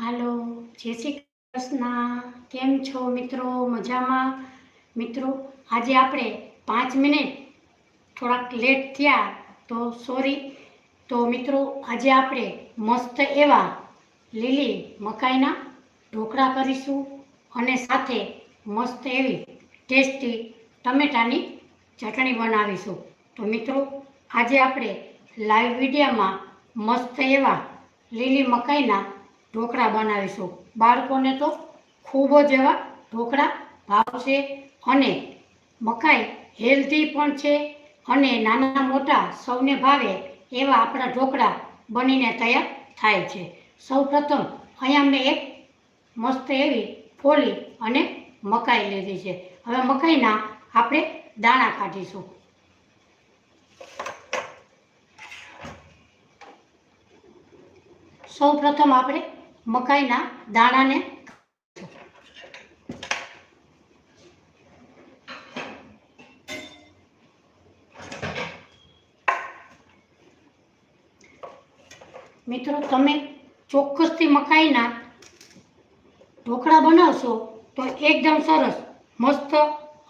હાલો, જય શ્રી કૃષ્ણ. કેમ છો મિત્રો? મજામાં? મિત્રો, આજે આપણે 5 મિનિટ થોડાક લેટ થયા તો સોરી. તો મિત્રો, આજે આપણે મસ્ત એવા લીલી મકાઈના ઢોકળા કરીશું અને સાથે મસ્ત એવી ટેસ્ટી ટમેટાની ચટણી બનાવીશું. તો મિત્રો, આજે આપણે લાઈવ વિડીયોમાં મસ્ત એવા લીલી મકાઈના ઢોકળા બનાવીશું. બાળકોને તો ખૂબ જ એવા ઢોકળા ભાવશે અને મકાઈ હેલ્ધી પણ છે અને નાના મોટા સૌને ભાવે એવા આપણા ઢોકળા બનીને તૈયાર થાય છે. સૌપ્રથમ અહીંયા મેં એક મસ્ત એવી ફોલી અને મકાઈ લીધી છે. હવે મકાઈના આપણે દાણા કાઢીશું. સૌપ્રથમ આપણે મકાઈના દાણાને મિત્રો, તમે ચોક્કસથી મકાઈના ઢોકળા બનાવશો તો એકદમ સરસ મસ્ત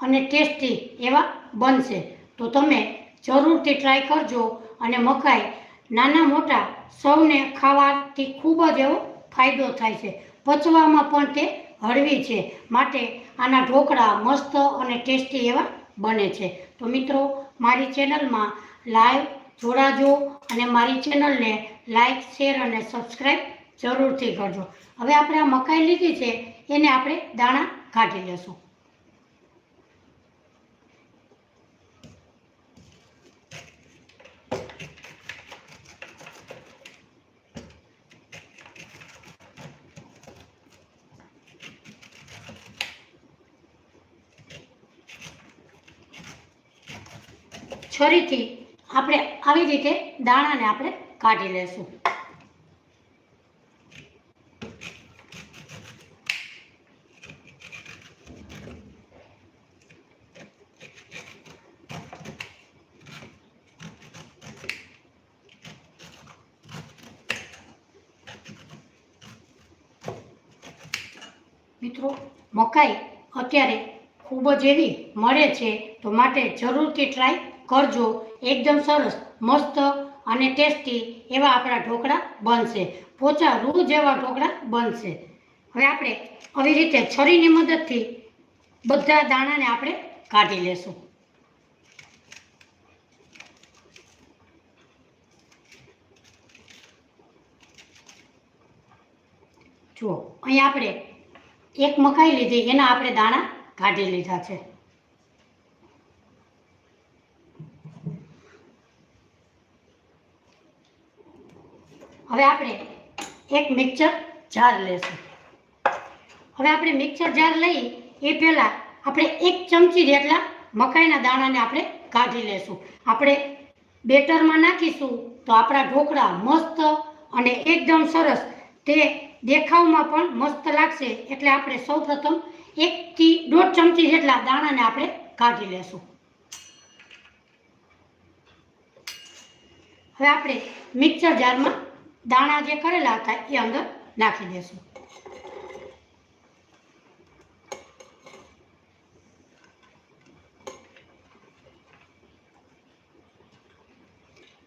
અને ટેસ્ટી એવા બનશે. તો તમે જરૂરથી ટ્રાય કરજો અને મકાઈ નાના મોટા સૌને ખાવાથી ખૂબ જ એવો ફાયદો થાય છે. પચવામાં પણ તે હળવી છે, માટે આના ઢોકળા મસ્ત અને ટેસ્ટી એવા બને છે. તો મિત્રો, મારી ચેનલમાં લાઈવ જોડાજો અને મારી ચેનલને લાઈક, શેર અને સબસ્ક્રાઈબ જરૂરથી કરજો. હવે આપણે આ મકાઈ લીધી છે એને આપણે દાણા કાઢી લેશું. છરીથી આપણે આવી રીતે દાણાને આપણે કાઢી લેશું. મિત્રો, મકાઈ અત્યારે ખૂબ જ એવી મળે છે, તો માટે જરૂરથી ટ્રાય કરજો. એકદમ સરસ મસ્ત અને ટેસ્ટી એવા આપણા ઢોકળા બનશે. પોચા રૂ જેવા ઢોકળા બનશે. હવે આપણે આવી રીતે છરીની મદદથી બધા દાણાને આપણે કાઢી લેશું. જુઓ, અહીંયા આપણે એક મકાઈ લીધી, એના આપણે દાણા કાઢી લીધા છે. હવે આપણે એક મિક્સર જાર લેશું. હવે આપણે મિક્સર જાર લઈ એ પહેલાં આપણે 1 ચમચી જેટલા મકાઈના દાણાને આપણે કાઢી લેશું. આપણે બેટરમાં નાખીશું તો આપણા ઢોકળા મસ્ત અને એકદમ સરસ, તે દેખાવમાં પણ મસ્ત લાગશે. એટલે આપણે સૌપ્રથમ 1 થી 1.5 ચમચી જેટલા દાણાને આપણે કાઢી લેશું. હવે આપણે મિક્સર જારમાં દાણા જે કરેલા હતા એ અંદર નાખી દેશું.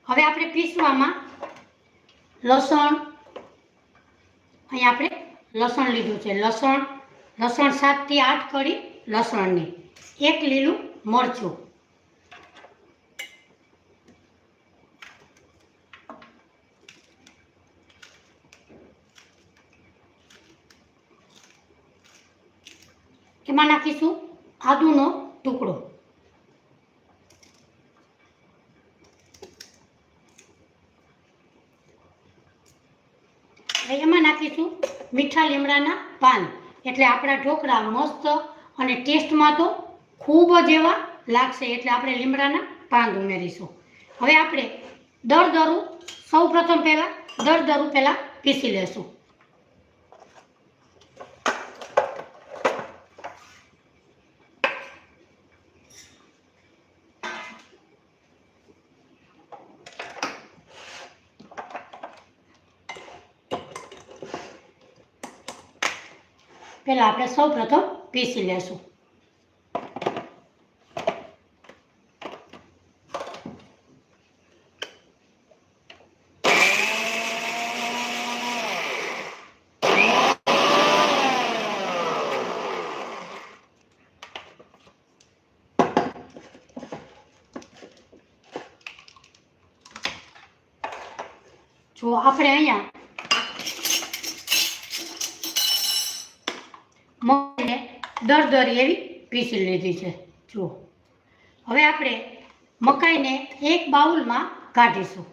હવે આપણે પીસવામાં લસણ, અહીંયા આપણે લસણ લીધું છે. લસણ 7 થી 8 કળી લસણની, 1 લીલું મરચું, એમાં નાખીશું આદુનો ટુકડો, એમાં નાખીશું મીઠા લીમડાના પાન. એટલે આપણા ઢોકળા મસ્ત અને ટેસ્ટમાં તો ખૂબ જ એવા લાગશે. એટલે આપણે લીમડાના પાન ઉમેરીશું. હવે આપણે સૌપ્રથમ પહેલાં પીસી લેશું. પહેલાં આપણે સૌ પ્રથમ પીસી લેશું. જો આપણે અહીંયા મગને દરદરી એવી પીસી લીધી છે. જુઓ, હવે આપણે મકાઈને એક બાઉલમાં કાઢીશું.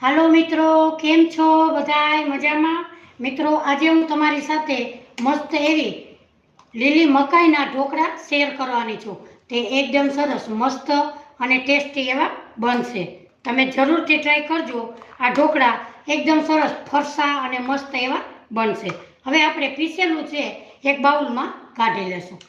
હાલો મિત્રો, કેમ છો બધાય? મજામાં? મિત્રો, આજે હું તમારી સાથે મસ્ત એવી લીલી મકાઈના ઢોકળા શેર કરવાની છું. તે એકદમ સરસ મસ્ત અને ટેસ્ટી એવા બનશે. તમે જરૂરથી ટ્રાય કરજો. આ ઢોકળા એકદમ સરસ ફરસા અને મસ્ત એવા બનશે. હવે આપણે પીસેલું છે એક બાઉલમાં કાઢી લેશું.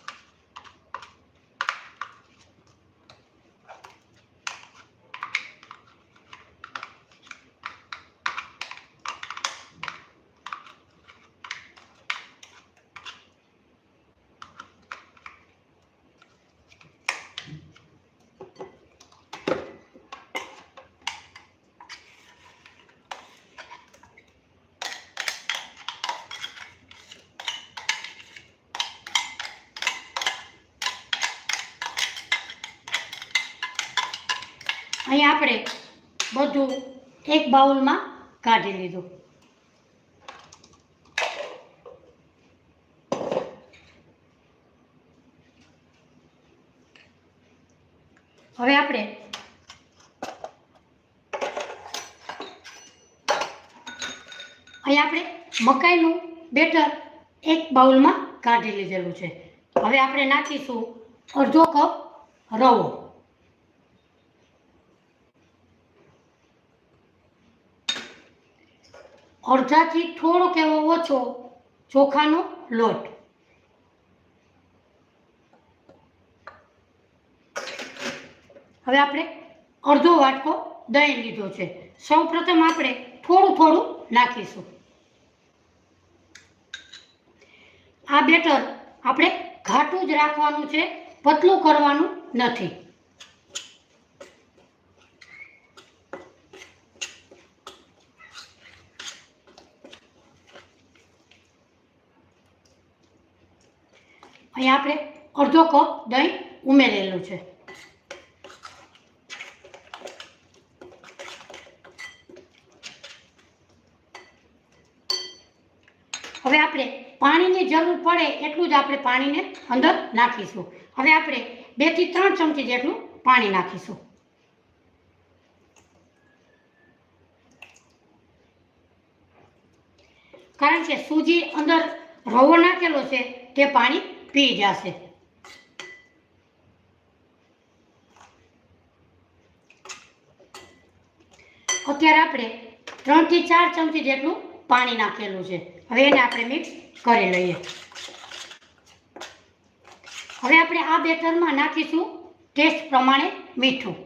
અહીંયા આપણે બધું એક બાઉલમાં કાઢી લીધું. હવે આપણે મકાઈનું બેટર એક બાઉલમાં કાઢી લીધેલું છે. હવે આપણે નાખીશું અડધો કપ રવો. અડધાથી થોડોક એવો ઓછો ચોખાનો લોટ. હવે આપણે અડધો વાટકો દહીં લીધો છે. સૌ પ્રથમ આપણે થોડું થોડું નાખીશું. આ બેટર આપણે ઘાટું જ રાખવાનું છે, પતલું કરવાનું નથી. અહીંયા આપણે અડધો કપ દહીં ઉમેરેલું છે. હવે આપણે પાણીની જરૂર પડે એટલું જ આપણે પાણીને અંદર નાખીશું. હવે આપણે 2 થી 3 ચમચી જેટલું પાણી નાખીશું. કારણ કે સૂજી અંદર રવો નાખેલો છે તે પાણી પી જશે. અત્યારે આપણે 3 થી 4 ચમચી જેટલું પાણી નાખેલું છે. હવે એને આપણે મિક્સ કરી લઈએ. હવે આપણે આ બેટરમાં નાખીશું ટેસ્ટ પ્રમાણે મીઠું.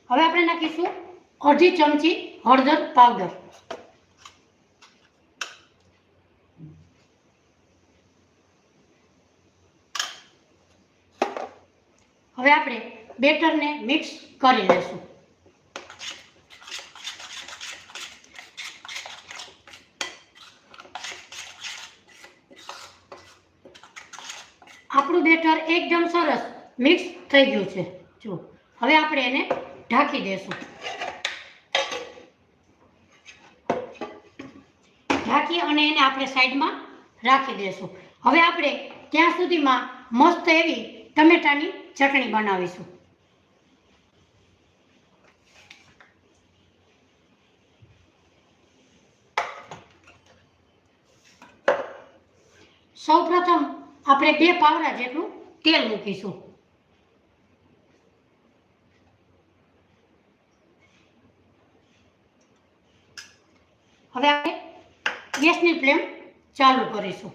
હવે આપણે નાખીશું અડધી ચમચી હળદર પાવડર. હવે આપણે બેટરને મિક્સ કરી લેશું. આપણું બેટર એકદમ સરસ મિક્સ થઈ ગયું છે. જો હવે આપણે એને ઢાંકી દેશું. ઢાંકી અને એને આપણે સાઈડમાં રાખી દેશું. હવે આપણે ત્યાં સુધીમાં મસ્ત એવી ટમેટાની ચટણી બનાવીશું. સૌપ્રથમ આપણે 2 પાવડા જેટલું તેલ મૂકીશું. હવે આપણે ગેસની ફ્લેમ ચાલુ કરીશું.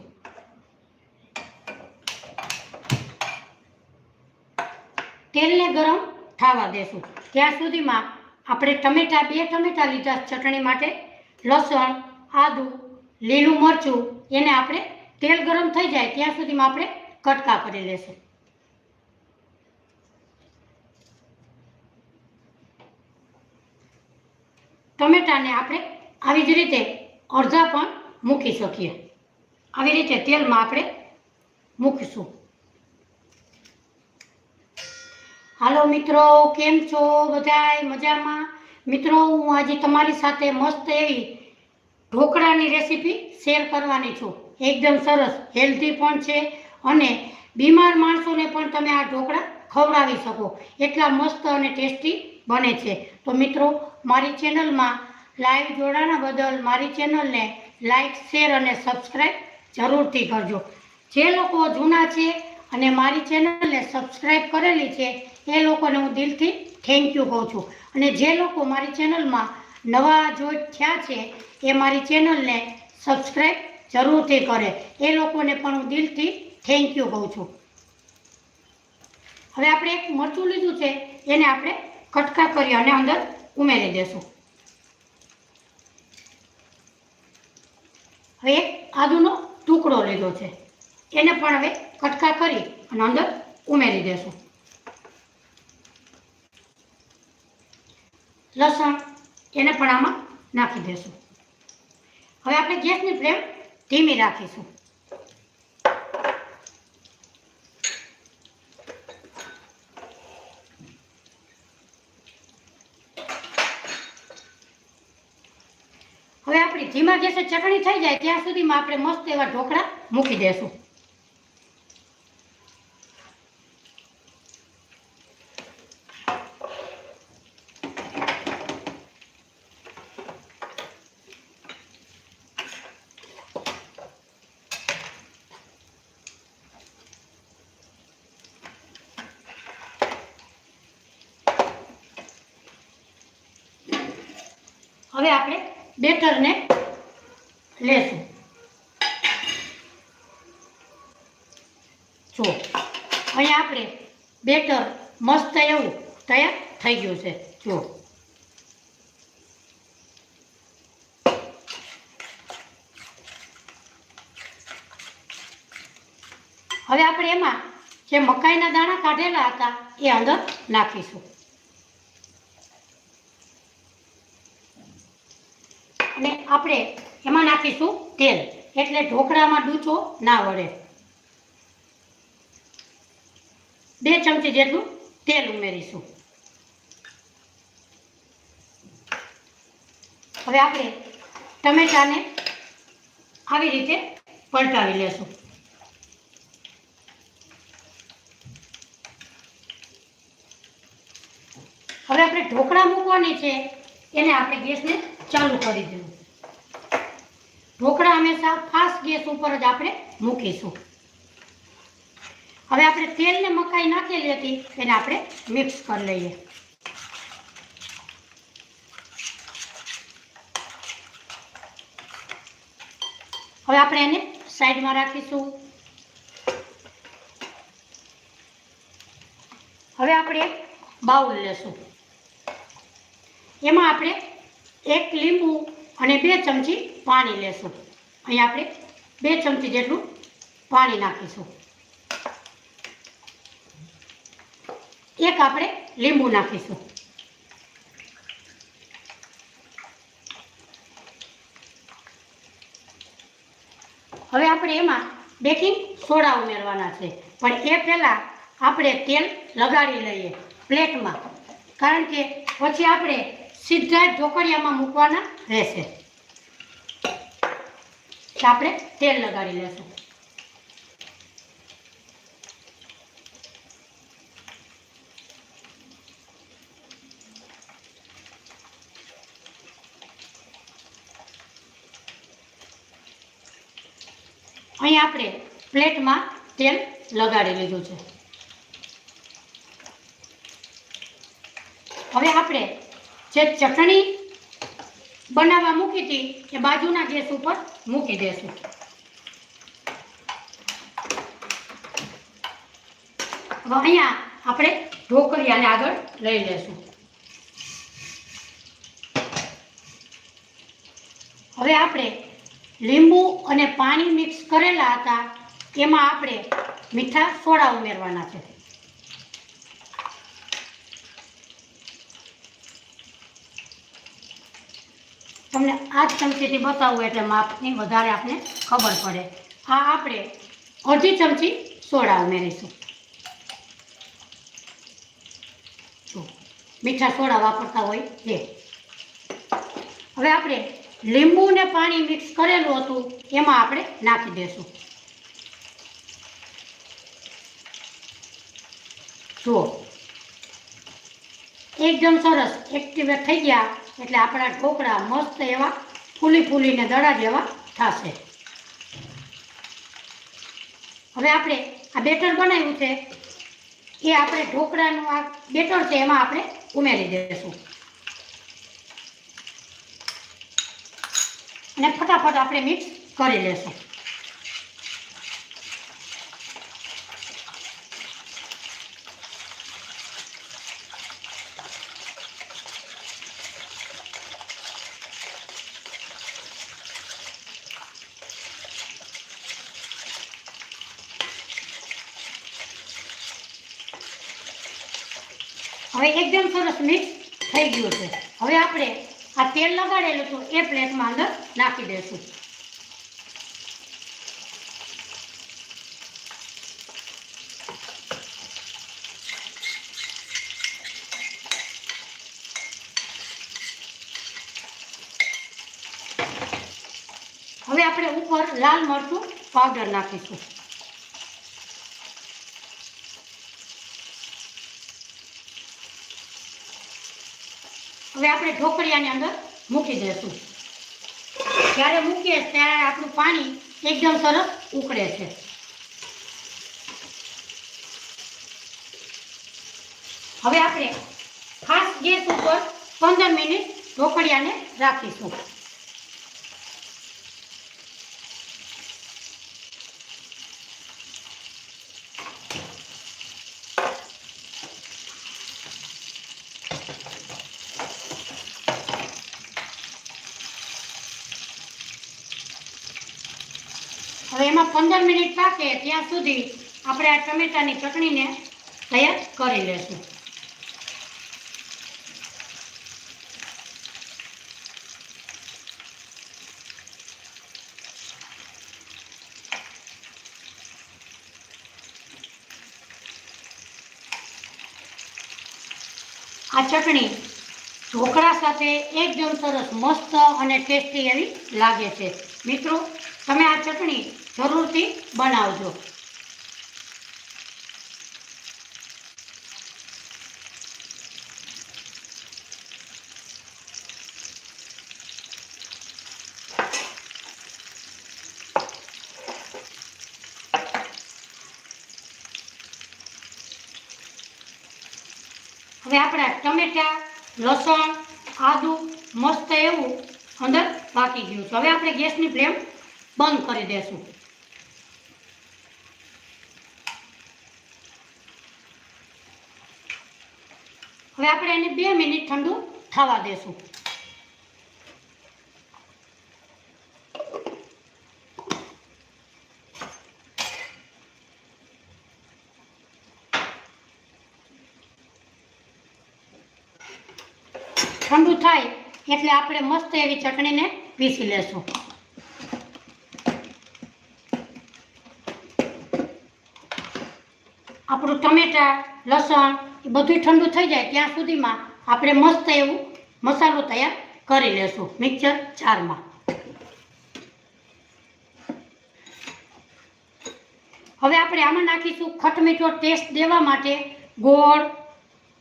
તેલને ગરમ થવા દેશું. ત્યાં સુધીમાં આપણે બે ટમેટા લીધા ચટણી માટે, લસણ, આદુ, લીલું મરચું, એને આપણે તેલ ગરમ થઈ જાય ત્યાં સુધીમાં આપણે કટકા કરી લેશું. ટમેટાને આપણે આવી જ રીતે અડધા પણ મૂકી શકીએ. આવી રીતે તેલમાં આપણે મૂકીશું. હાલો મિત્રો, કેમ છો બધાય? મજામાં? મિત્રો, હું આજે તમારી સાથે મસ્ત એવી ઢોકળાની રેસીપી શેર કરવાની છું. એકદમ સરસ, હેલ્ધી પણ છે અને બીમાર માણસોને પણ તમે આ ઢોકળા ખવડાવી શકો એટલા મસ્ત અને ટેસ્ટી બને છે. તો મિત્રો, મારી ચેનલમાં લાઈવ જોડાણા બદલ મારી ચેનલને લાઈક, શેર અને સબસ્ક્રાઈબ જરૂરથી કરજો. જે લોકો જૂના છે અને મારી ચેનલને સબસ્ક્રાઈબ કરેલી છે એ લોકોને હું દિલથી થેન્ક યુ કહું છું. અને જે લોકો મારી ચેનલમાં નવા જોઈન્ટ થયા છે એ મારી ચેનલને સબસ્ક્રાઈબ જરૂરથી કરે, એ લોકોને પણ હું દિલથી થેન્ક યુ કહું છું. હવે આપણે એક મરચું લીધું છે, એને આપણે કટકા કરી અને અંદર ઉમેરી દેશું. હવે એક આદુનો ટુકડો લીધો છે, એને પણ હવે કટકા કરી અને અંદર ઉમેરી દેશું. લસણ, એને પણ આમાં નાખી દેશું. હવે આપણે ગેસની ફ્લેમ ધીમી રાખીશું. હવે આપણી ધીમા ગેસે ચટણી થઈ જાય ત્યાં સુધીમાં આપણે મસ્ત એવા ઢોકળા મૂકી દેશું. હવે આપણે બેટરને લેશું. જો અહીંયા આપણે બેટર મસ્ત એવું તૈયાર થઈ ગયું છે. જો હવે આપણે એમાં જે મકાઈના દાણા કાઢેલા હતા એ અંદર નાખીશું. અને આપણે એમાં નાખીશું તેલ, એટલે ઢોકળામાં ડૂચો ના વળે. 2 ચમચી જેટલું તેલ ઉમેરીશું. હવે આપણે ટમેટાને આવી રીતે પલટાવી લેશું. હવે આપણે ઢોકળા મૂકવાની છે, એને આપણે ગેસને ચાલુ કરી દેવું. ઢોકળા હંમેશા ફાસ્ટ ગેસ ઉપર જ આપણે મૂકીશું. હવે આપણે તેલને મકાઈ નાખેલી હતી એને આપણે મિક્સ કરી લઈએ. હવે આપણે એને સાઈડમાં રાખીશું. હવે આપણે એક બાઉલ લેશું. એમાં આપણે 1 લીંબુ અને 2 ચમચી પાણી લેશું. અહીં આપણે 2 ચમચી જેટલું પાણી નાખીશું. એક આપણે લીંબુ નાખીશું. હવે આપણે એમાં બેકિંગ સોડા ઉમેરવાના છે, પણ એ પહેલાં આપણે તેલ લગાડી લઈએ પ્લેટમાં, કારણ કે પછી આપણે સીધા જ ઢોકળિયામાં મૂકવાના રહેશે. આપણે તેલ લગાડી લેશું. અહીં આપણે પ્લેટમાં તેલ લગાડી લીધું છે. હવે આપણે જે ચટણી બનાવવા મૂકી હતી એ બાજુના ગેસ ઉપર મૂકી દેશું. હવે અહીંયા આપણે ઢોકળિયાને આગળ લઈ લેશું. હવે આપણે લીંબુ અને પાણી મિક્સ કરેલા હતા એમાં આપણે મીઠા સોડા ઉમેરવાના છે. તમને આ જ ચમચીથી બતાવું એટલે માપની વધારે આપણે ખબર પડે. આ આપણે અડધી ચમચી સોડા ઉમેરીશું. મીઠા સોડા વાપરતા હોય એ. હવે આપણે લીંબુ ને પાણી મિક્સ કરેલું હતું એમાં આપણે નાખી દેશું. જુઓ એકદમ સરસ એક્ટિવેટ થઈ ગયા એટલે આપણા ઢોકળા મસ્ત એવા ફૂલીને દડા જેવા થશે. હવે આપણે આ બેટર બનાવ્યું છે એ આપણે ઢોકળાનું આ બેટર છે એમાં આપણે ઉમેરી દઈશું અને ફટાફટ આપણે મિક્સ કરી લેશું. હવે એકદમ સરસ મિક્સ થઈ ગયું છે. હવે આપણે આ તેલ લગાડેલું હતું એ પ્લેટમાં અંદર નાખી દઈશું. હવે આપણે ઉપર લાલ મરચું પાવડર નાખીશું. હવે આપણે ઢોકળિયાની અંદર મૂકી દઈશું. જ્યારે મૂકીએ ત્યારે આપણું પાણી એકદમ સરસ ઉકળે છે. હવે આપણે ખાસ ગેસ ઉપર 15 મિનિટ ઢોકળિયાને રાખીશું. હવે એમાં 15 મિનિટ પાકે ત્યાં સુધી આપણે આ ટમેટાની ચટણીને તૈયાર કરી લેશું. આ ચટણી ઢોકળા સાથે એકદમ સરસ મસ્ત અને ટેસ્ટી એવી લાગે છે. મિત્રો તમે આ ચટણી જરૂરથી બનાવજો. હવે આપણા ટમેટા, લસણ, આદુ મસ્ત એવું અંદર પાકી ગયું છે. હવે આપણે ગેસની ફ્લેમ બંધ કરી દેશું. હવે આપણે એને 2 મિનિટ ઠંડુ થવા દેશું. ઠંડુ થાય એટલે આપણે મસ્ત એવી ચટણીને પીસી લેશું. આપણું ટમેટા, લસણ એ બધું ઠંડુ થઈ જાય ત્યાં સુધીમાં આપણે મસ્ત એવું મસાલો તૈયાર કરી લેશું મિક્સર જારમાં. હવે આપણે આમાં નાખીશું ખટમીઠો ટેસ્ટ દેવા માટે ગોળ,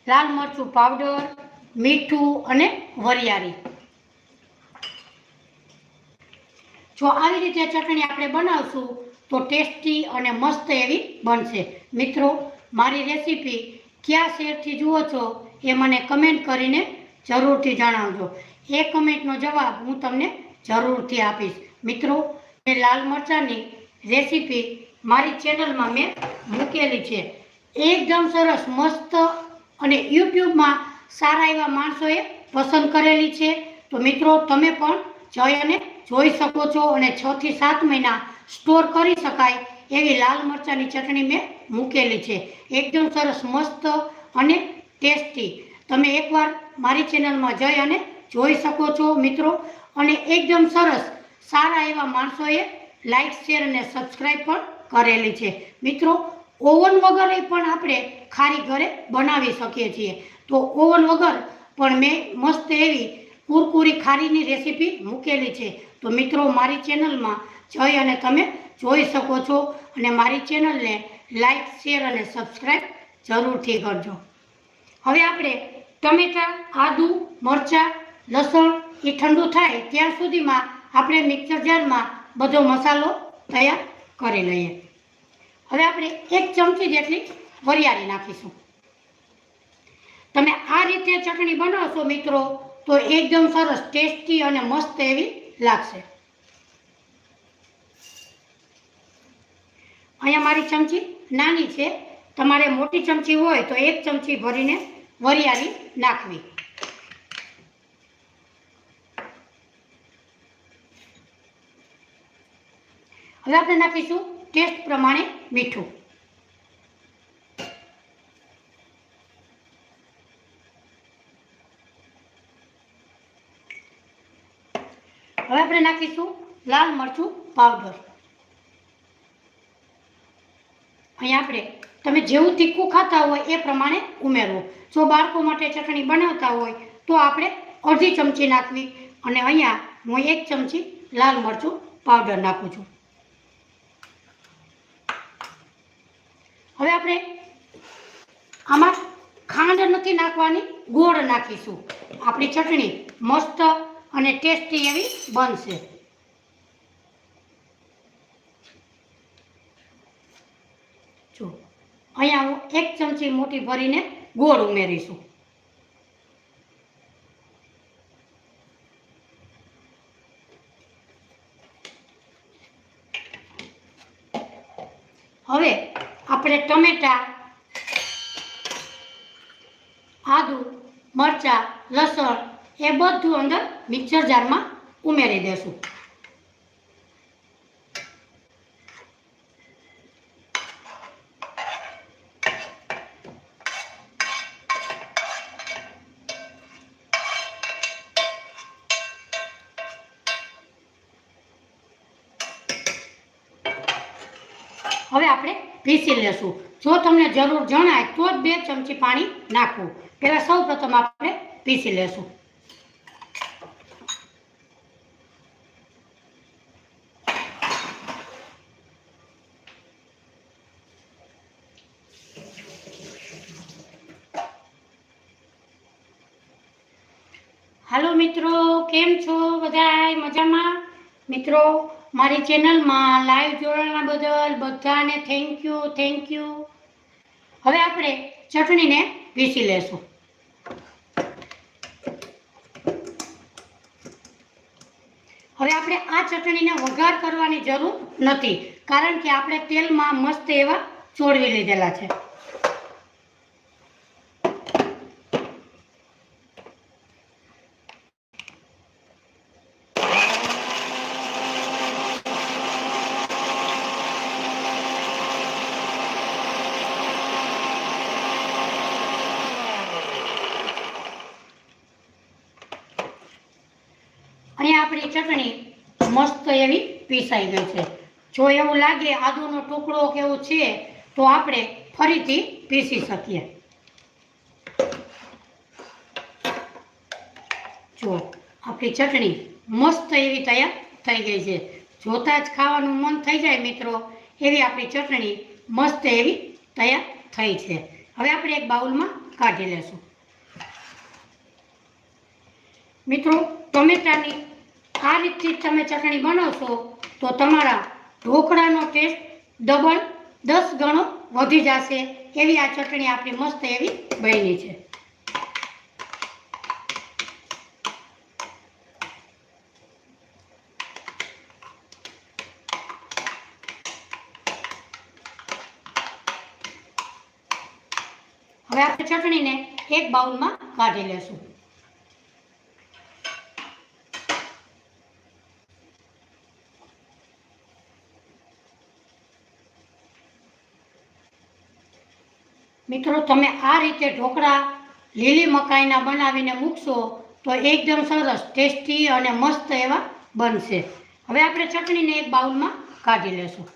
લાલ મરચું પાવડર, મીઠું અને વરિયાળી. જો આવી રીતે ચટણી આપણે બનાવશું તો ટેસ્ટી અને મસ્ત એવી બનશે. મિત્રો મારી રેસીપી કયા શહેરથી જુઓ છો એ મને કમેન્ટ કરીને જરૂરથી જણાવજો. એ કમેન્ટનો જવાબ હું તમને જરૂરથી આપીશ. મિત્રો, એ લાલ મરચાંની રેસીપી મારી ચેનલમાં મેં મૂકેલી છે. એકદમ સરસ મસ્ત અને યુટ્યુબમાં સારા એવા માણસોએ પસંદ કરેલી છે. તો મિત્રો, તમે પણ જઈ અને જોઈ શકો છો. અને 6 થી 7 મહિના સ્ટોર કરી શકાય એવી લાલ મરચાંની ચટણી મેં મૂકેલી છે. એકદમ સરસ મસ્ત અને ટેસ્ટી. તમે એકવાર મારી ચેનલમાં જઈ અને જોઈ શકો છો મિત્રો. અને એકદમ સરસ સારા એવા માણસોએ લાઈક, શેર અને સબસ્ક્રાઈબ પણ કરેલી છે. મિત્રો, ઓવન વગર પણ આપણે ખારી ઘરે બનાવી શકીએ છીએ. તો ઓવન વગર પણ મેં મસ્ત એવી કુરકુરી ખારીની રેસીપી મૂકેલી છે. તો મિત્રો, મારી ચેનલમાં જઈ અને તમે જોઈ શકો છો. અને મારી ચેનલને લાઈક, શેર અને સબસ્ક્રાઈબ જરૂરથી કરજો. હવે આપણે ટમેટાં, આદુ, મરચાં, લસણ એ ઠંડુ થાય ત્યાં સુધીમાં આપણે મિક્સર જારમાં બધો મસાલો તૈયાર કરી લઈએ. હવે આપણે 1 ચમચી જેટલી વરિયાળી નાખીશું. તમે આ રીતે ચટણી બનાવશો મિત્રો તો એકદમ સરસ ટેસ્ટી અને મસ્ત એવી લાગશે. અહીંયા મારી ચમચી નાની છે, તમારે મોટી ચમચી હોય તો 1 ચમચી ભરીને વરિયાળી નાખવી. હવે આપણે નાખીશું ટેસ્ટ પ્રમાણે મીઠું. હવે આપણે નાખીશું લાલ મરચું પાવડર. અહીંયા આપણે તમે જેવું તીખું ખાતા હોય એ પ્રમાણે ઉમેરવું. જો બાળકો માટે ચટણી બનાવતા હોય તો આપણે અડધી ચમચી નાખવી. અને અહીંયા હું 1 ચમચી લાલ મરચું પાવડર નાખું છું. હવે આપણે આમાં ખાંડ નથી નાખવાની, ગોળ નાખીશું. આપણી ચટણી મસ્ત અને ટેસ્ટી એવી બનશે. જો અહીંયા હું 1 ચમચી મોટી ભરીને ગોળ ઉમેરીશું. હવે આપણે ટમેટાં, આદુ, મરચાં, લસણ એ બધું અંદર મિક્સર જારમાં ઉમેરી દેશું. હવે આપણે પીસી લેશું. જો તમને જરૂર જણાય તો જ 2 ચમચી પાણી નાખવું. પહેલાં સૌ પ્રથમ આપણે પીસી લેશું. હાલો મિત્રો, કેમ છો બધાય? મજામાં? મિત્રો, મારી ચેનલમાં લાઈવ જોડાણા બદલ બધાને થેન્ક યુ. હવે આપણે ચટણીને પીસી લેશું. હવે આપણે આ ચટણીને વઘાર કરવાની જરૂર નથી, કારણ કે આપણે તેલમાં મસ્ત એવા ચોળવી લીધેલા છે. અહીંયા આપણી ચટણી મસ્ત એવી પીસાઈ ગઈ છે. જો એવું લાગે આદુનો ટુકડો કે એવું છે તો આપણે ફરીથી પીસી શકીએ. જો આપણી ચટણી મસ્ત એવી તૈયાર થઈ ગઈ છે. જોતાં જ ખાવાનું મન થઈ જાય મિત્રો, એવી આપણી ચટણી મસ્ત એવી તૈયાર થઈ છે. હવે આપણે એક બાઉલમાં કાઢી લેશું. મિત્રો, ટમેટાની આ રીતથી તમે ચટણી બનાવશો તો તમારા ઢોકળાનો ટેસ્ટ ડબલ 10 ગણો વધી જશે. એવી આ ચટણી આપણી મસ્ત એવી બની છે. હવે આપણે ચટણીને એક બાઉલમાં કાઢી લેશું. મિત્રો, તમે આ રીતે ઢોકળા લીલી મકાઈના બનાવીને મૂકશો તો એકદમ સરસ ટેસ્ટી અને મસ્ત એવા બનશે. હવે આપણે ચટણીને એક બાઉલમાં કાઢી લેશું.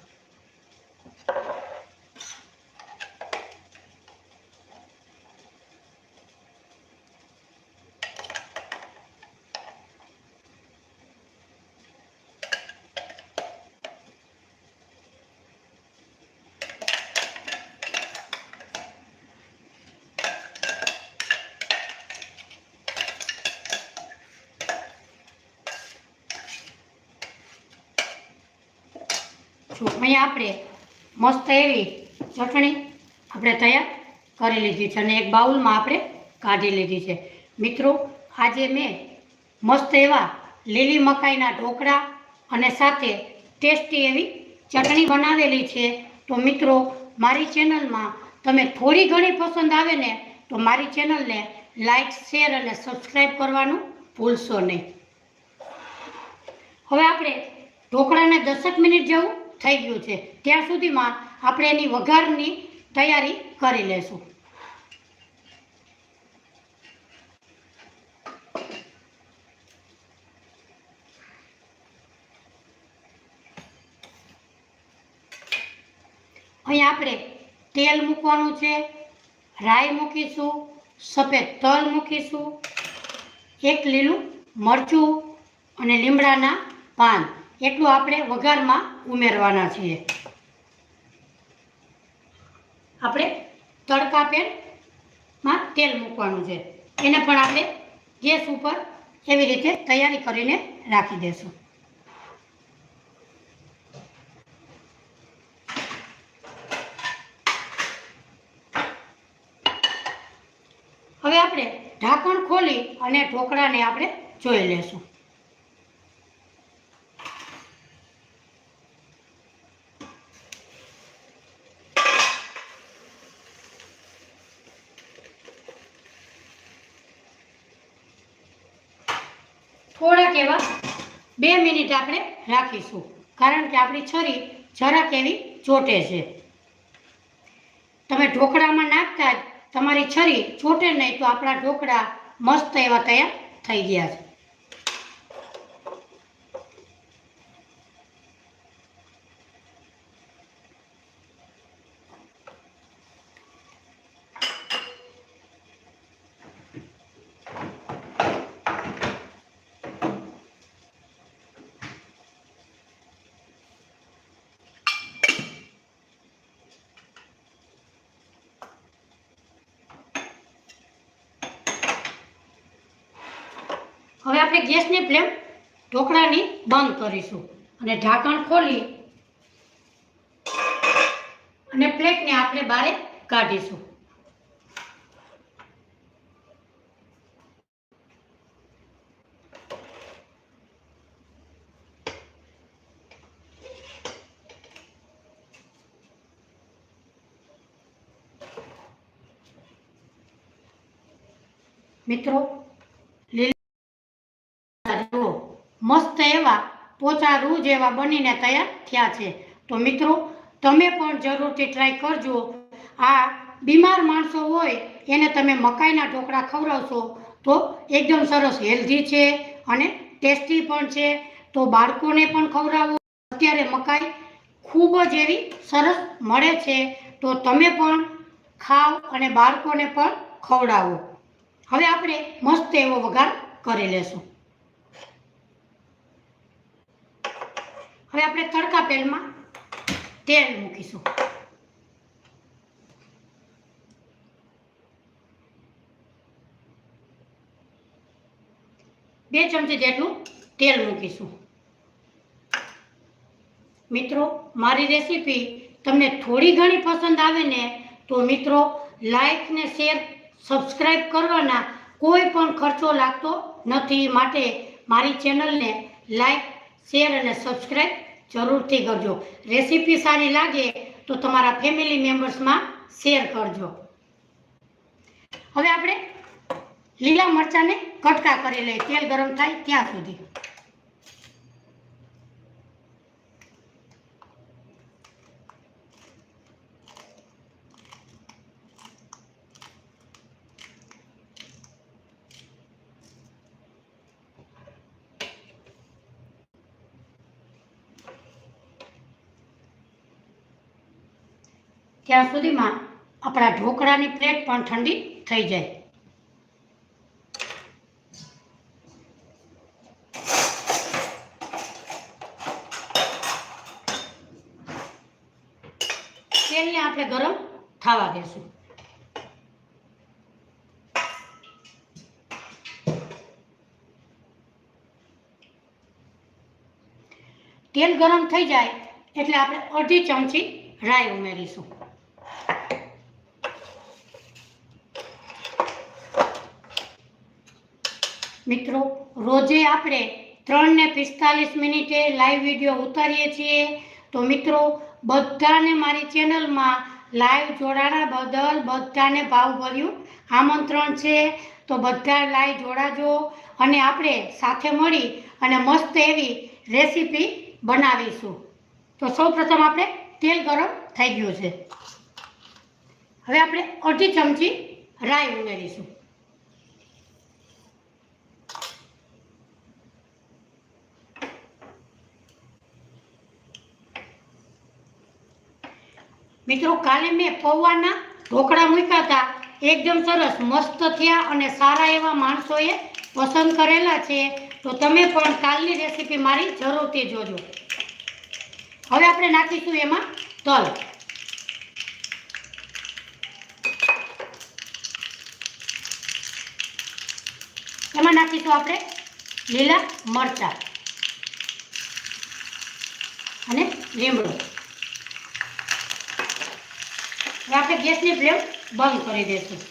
અહીંયા આપણે મસ્ત એવી ચટણી આપણે તૈયાર કરી લીધી છે અને એક બાઉલમાં આપણે કાઢી લીધી છે. મિત્રો, આજે મેં મસ્ત એવા લીલી મકાઈના ઢોકળા અને સાથે ટેસ્ટી એવી ચટણી બનાવેલી છે. તો મિત્રો, મારી ચેનલમાં તમે થોડી ઘણી પસંદ આવે ને તો મારી ચેનલને લાઈક, શેર અને સબસ્ક્રાઈબ કરવાનું ભૂલશો નહીં. હવે આપણે ઢોકળાને 10 મિનિટ જેવું થઈ ગયું છે. ત્યાં સુધીમાં આપણે એની વઘારની તૈયારી કરી લેશું. અહીં આપણે તેલ મૂકવાનું છે, રાઈ મૂકીશું, સફેદ તલ મૂકીશું, એક લીલું મરચું અને લીમડાના પાન એટલું આપણે વઘારમાં ઉમેરવાના છીએ. આપણે તડકા પેનમાં તેલ મૂકવાનું છે, એને પણ આપણે ગેસ ઉપર એવી રીતે તૈયારી કરીને રાખી દેશું. હવે આપણે ઢાંકણ ખોલી અને ઢોકળાને આપણે જોઈ લેશું. થોડાક એવા 2 મિનિટ આપણે રાખીશું, કારણ કે આપણી છરી જરાક એવી ચોટે છે. તમે ઢોકળામાં નાખતા જ તમારી છરી ચોટે નહીં તો આપણા ઢોકળા મસ્ત એવા તૈયાર થઈ ગયા છે. હવે આપણે ગેસની ફ્લેમ ઢોકળાની બંધ કરીશું અને ઢાંકણ ખોલી અને પ્લેટને આપણે બહાર કાઢીશું. મિત્રો, મસ્ત એવા પોચા રૂ જેવા બનીને તૈયાર થયા છે. તો મિત્રો, તમે પણ જરૂરથી ટ્રાય કરજો. આ બીમાર માણસો હોય એને તમે મકાઈના ઢોકળા ખવડાવશો તો એકદમ સરસ હેલ્ધી છે અને ટેસ્ટી પણ છે. તો બાળકોને પણ ખવડાવો. અત્યારે મકાઈ ખૂબ જ એવી સરસ મળે છે, તો તમે પણ ખાઓ અને બાળકોને પણ ખવડાવો. હવે આપણે મસ્ત એવો વઘાર કરી લેશું. હવે આપણે તડકા પેનમાં તેલ મૂકીશું. 2 ચમચી જેટલું તેલ મૂકીશું. મિત્રો, મારી રેસીપી તમને થોડી ઘણી પસંદ આવે ને તો મિત્રો લાઈક ને શેર સબસ્ક્રાઈબ કરવાના કોઈ પણ ખર્ચો લાગતો નથી. માટે મારી ચેનલને લાઈક, શેર અને સબસ્ક્રાઈબ જરૂરથી કરજો. રેસીપી સારી લાગે તો તમારા ફેમિલી મેમ્બર્સમાં શેર કરજો. હવે આપણે લીલા મરચાંને કટકા કરી લઈએ તેલ ગરમ થાય ત્યાં સુધી. ત્યાં સુધીમાં આપણા ઢોકળાની પ્લેટ પણ ઠંડી થઈ જાય. તેલને આપણે ગરમ થવા દેશું. તેલ ગરમ થઈ જાય એટલે આપણે અડધી ચમચી રાઈ ઉમેરીશું. મિત્રો, રોજે આપણે 3 ને 45 મિનિટે લાઈવ વિડીયો ઉતારીએ છીએ. તો મિત્રો, બધાને મારી ચેનલમાં લાઈવ જોડાણા બદલ બધાને ભાવભર્યું આમંત્રણ છે. તો બધા લાઈવ જોડાજો અને આપણે સાથે મળી અને મસ્ત એવી રેસીપી બનાવીશું. તો સૌપ્રથમ આપણે તેલ ગરમ થઈ ગયું છે. હવે આપણે અડધી ચમચી રાઈ ઉમેરીશું. મિત્રો, કાલે મેં પૌવાના ઢોકળા મૂક્યા હતા, એકદમ સરસ મસ્ત થયા અને સારા એવા માણસોએ પસંદ કરેલા છે. તો તમે પણ કાલની રેસીપી મારી જરૂરથી જોજો. હવે આપણે નાખીશું એમાં તલ. એમાં નાખીશું આપણે લીલા મરચાં અને લીમડો. આપણે ગેસની ફ્લેમ બંધ કરી દઈશું.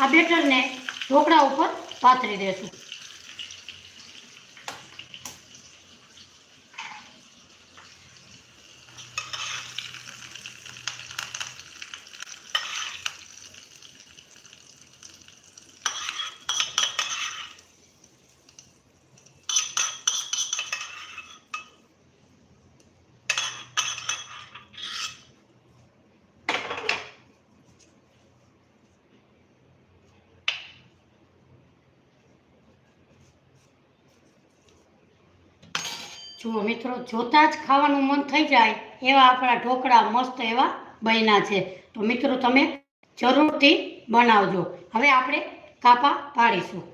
આ બેટરને ઢોકળા ઉપર પાથરી દઈશું. જુઓ મિત્રો, જોતા જ ખાવાનું મન થઈ જાય એવા આપણા ઢોકળા મસ્ત એવા બન્યા છે. તો મિત્રો, તમે જરૂરથી બનાવજો. હવે આપણે કાપા પાડીશું.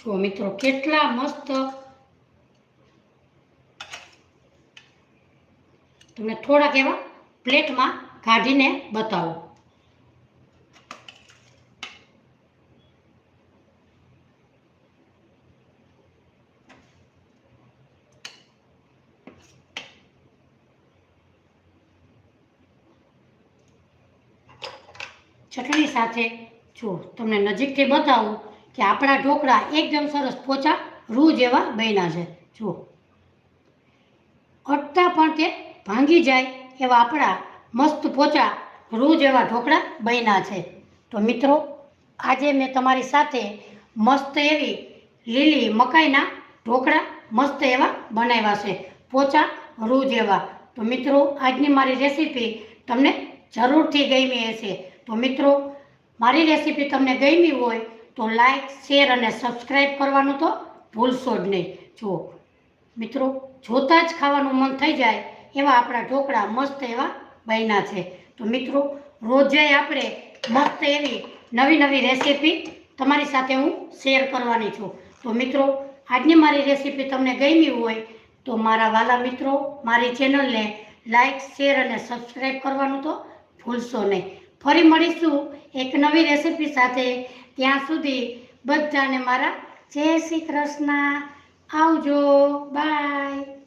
જો મિત્રો, કેટલા મસ્ત. તમને થોડાક એવા પ્લેટમાં કાઢીને બતાવો. ચટણી સાથે જો તમને નજીકથી બતાવું કે આપણા ઢોકળા એકદમ સરસ પોચા રૂ જેવા બન્યા છે. જુઓ, અટતા પણ તે ભાંગી જાય એવા આપણા મસ્ત પોચા રૂ જેવા ઢોકળા બન્યા છે. તો મિત્રો, આજે મેં તમારી સાથે મસ્ત એવી લીલી મકાઈના ઢોકળા મસ્ત એવા બનાવ્યા છે, પોચા રૂ જેવા. તો મિત્રો, આજની મારી રેસીપી તમને જરૂરથી ગમી હશે. તો મિત્રો, મારી રેસીપી તમને ગમી હોય તો લાઈક, શેર અને સબસ્ક્રાઈબ કરવાનું તો ભૂલશો જ નહીં. જુઓ મિત્રો, જોતાં જ ખાવાનું મન થઈ જાય એવા આપણા ઢોકળા મસ્ત એવા બન્યા છે. તો મિત્રો રોજે આપણે મસ્ત એવી નવી નવી રેસીપી તમારી સાથે હું શેર કરવાની છું. તો મિત્રો આજની મારી રેસીપી તમને ગમી હોય તો મારા વાલા મિત્રો મારી ચેનલને લાઈક શેર અને સબસ્ક્રાઈબ કરવાનું તો ભૂલશો નહીં. ફરી મળીશું એક નવી રેસીપી સાથે. ત્યાં સુધી બધાને મારા જય શ્રી કૃષ્ણ. આવજો. બાય.